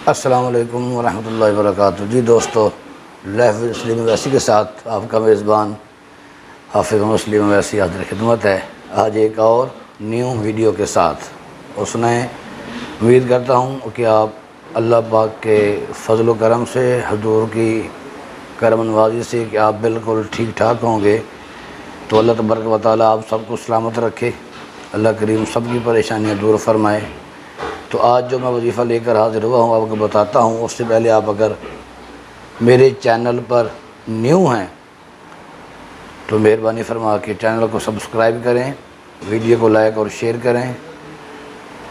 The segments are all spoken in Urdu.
السلام علیکم ورحمۃ اللہ وبرکاتہ۔ جی دوستو، لائف مسلم اویسی کے ساتھ آپ کا میزبان حافظ مسلم اویسی حاضر خدمت ہے، آج ایک اور نیو ویڈیو کے ساتھ۔ اور سنائیں، امید کرتا ہوں کہ آپ اللہ پاک کے فضل و کرم سے، حضور کی کرم نوازی سے کہ آپ بالکل ٹھیک ٹھاک ہوں گے۔ تو اللہ تبارک و تعالیٰ آپ سب کو سلامت رکھے، اللہ کریم سب کی پریشانیاں دور فرمائے۔ تو آج جو میں وظیفہ لے کر حاضر ہوا ہوں، آپ کو بتاتا ہوں۔ اس سے پہلے آپ اگر میرے چینل پر نیو ہیں تو مہربانی فرما کے چینل کو سبسکرائب کریں، ویڈیو کو لائک اور شیئر کریں۔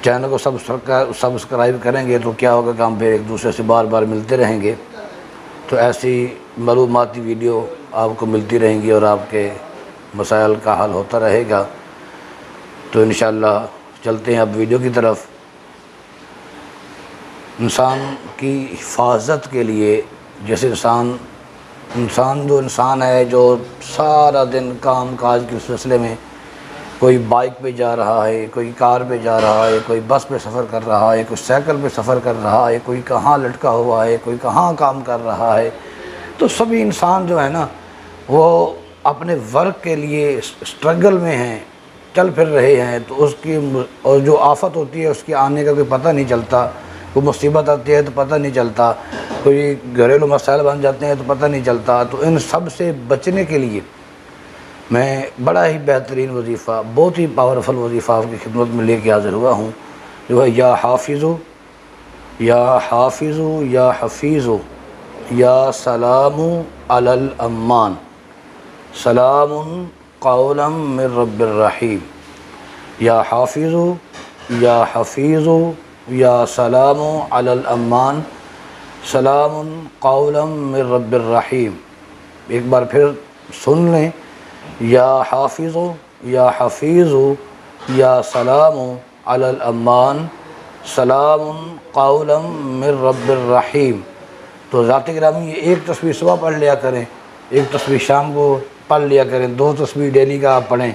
چینل کو سبسکرائب کریں گے تو کیا ہوگا کہ ہم پھر ایک دوسرے سے بار بار ملتے رہیں گے، تو ایسی معلوماتی ویڈیو آپ کو ملتی رہیں گی اور آپ کے مسائل کا حل ہوتا رہے گا۔ تو انشاءاللہ چلتے ہیں اب ویڈیو کی طرف۔ انسان کی حفاظت کے لیے، جیسے انسان ہے جو سارا دن کام کاج کے سلسلے میں کوئی بائک پہ جا رہا ہے، کوئی کار پہ جا رہا ہے، کوئی بس پہ سفر کر رہا ہے، کوئی سائیکل پہ سفر کر رہا ہے، کوئی کہاں لٹکا ہوا ہے، کوئی کہاں کام کر رہا ہے، تو سبھی انسان جو ہے نا وہ اپنے ورک کے لیے اسٹرگل میں ہیں، چل پھر رہے ہیں۔ تو اس کی اور جو آفت ہوتی ہے اس کے آنے کا کوئی پتہ نہیں چلتا، کوئی مصیبت آتی ہے تو پتہ نہیں چلتا، کوئی گھریلو مسائل بن جاتے ہیں تو پتہ نہیں چلتا۔ تو ان سب سے بچنے کے لیے میں بڑا ہی بہترین وظیفہ، بہت ہی پاورفل وظیفہ آپ کی خدمت میں لے کے حاضر ہوا ہوں، جو ہے یا حافظو یا حافظو یا حفیظو یا سلام علی الامان، سلام قولا من رب الرحیم، یا حافظو یا حفیظو یا سلام علی الامان، سلام قولا من رب الرحیم۔ ایک بار پھر سن لیں، یا حافظو یا حفیظو یا سلام علی الامان، سلام قولا من رب الرحیم۔ تو ذات گرامی یہ ایک تسبیح صبح پڑھ لیا کریں، ایک تسبیح شام کو پڑھ لیا کریں، 2 تسبیح ڈیلی کا آپ پڑھیں،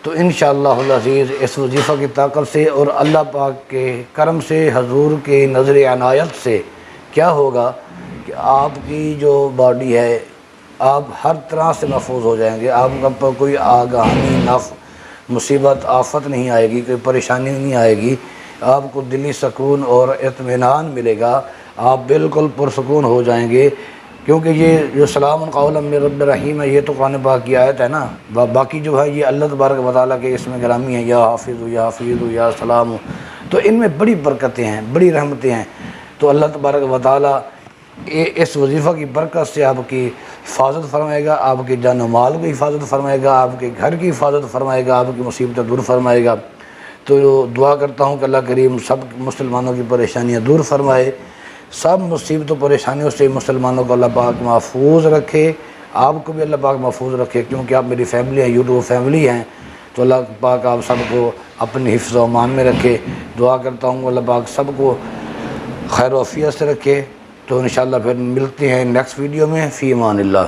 تو انشاءاللہ العزیز اس وظیفہ کی طاقت سے اور اللہ پاک کے کرم سے، حضور کے نظر عنایت سے کیا ہوگا کہ آپ کی جو باڈی ہے، آپ ہر طرح سے محفوظ ہو جائیں گے۔ آپ پر کوئی آگاہی، مصیبت، آفت نہیں آئے گی، کوئی پریشانی نہیں آئے گی، آپ کو دلی سکون اور اطمینان ملے گا، آپ بالکل پرسکون ہو جائیں گے۔ کیونکہ یہ جو سلام قولا من رب الرحیم ہے، یہ تو قرآن پاک کی آیت ہے نا، باقی جو ہے یہ اللہ تبارک و تعالیٰ کے اسم گرامی ہے، یا حافظ یا حفیظ یا سلام۔ تو ان میں بڑی برکتیں ہیں، بڑی رحمتیں ہیں۔ تو اللہ تبارک و تعالیٰ اس وظیفہ کی برکت سے آپ کی حفاظت فرمائے گا، آپ کے جان و مال کی حفاظت فرمائے گا، آپ کے گھر کی حفاظت فرمائے گا، آپ کی مصیبتیں دور فرمائے گا۔ تو دعا کرتا ہوں کہ اللہ کریم سب مسلمانوں کی پریشانیاں دور فرمائے، سب مصیبتوں پریشانیوں سے مسلمانوں کو اللہ پاک محفوظ رکھے، آپ کو بھی اللہ پاک محفوظ رکھے، کیونکہ آپ میری فیملی ہیں، یوٹیوب فیملی ہیں۔ تو اللہ پاک آپ سب کو اپنے حفظ و امان میں رکھے۔ دعا کرتا ہوں اللہ پاک سب کو خیر و عافیت سے رکھے۔ تو انشاءاللہ پھر ملتے ہیں نیکسٹ ویڈیو میں۔ فی امان اللہ۔